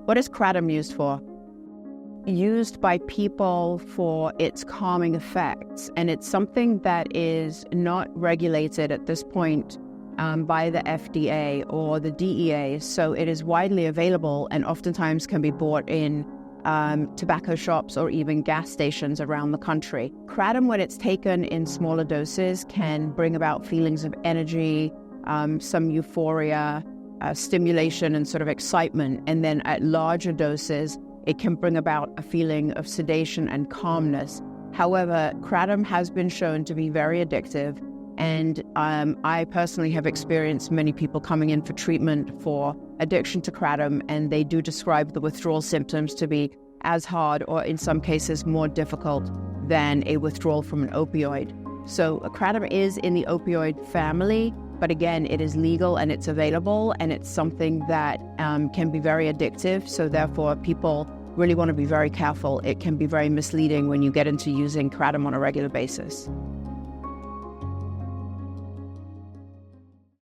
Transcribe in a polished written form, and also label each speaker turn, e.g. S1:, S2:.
S1: What is kratom used for? Used by people for its calming effects, and it's something that is not regulated at this point by the FDA or the DEA, so it is widely available and oftentimes can be bought in tobacco shops or even gas stations around the country. Kratom, when it's taken in smaller doses, can bring about feelings of energy, some euphoria, stimulation and sort of excitement, and then at larger doses, it can bring about a feeling of sedation and calmness. However, kratom has been shown to be very addictive, and I personally have experienced many people coming in for treatment for addiction to kratom, and they do describe the withdrawal symptoms to be as hard, or in some cases more difficult, than a withdrawal from an opioid. So kratom is in the opioid family, but again, it is legal and it's available, and it's something that can be very addictive. So therefore, people really want to be very careful. It can be very misleading when you get into using kratom on a regular basis.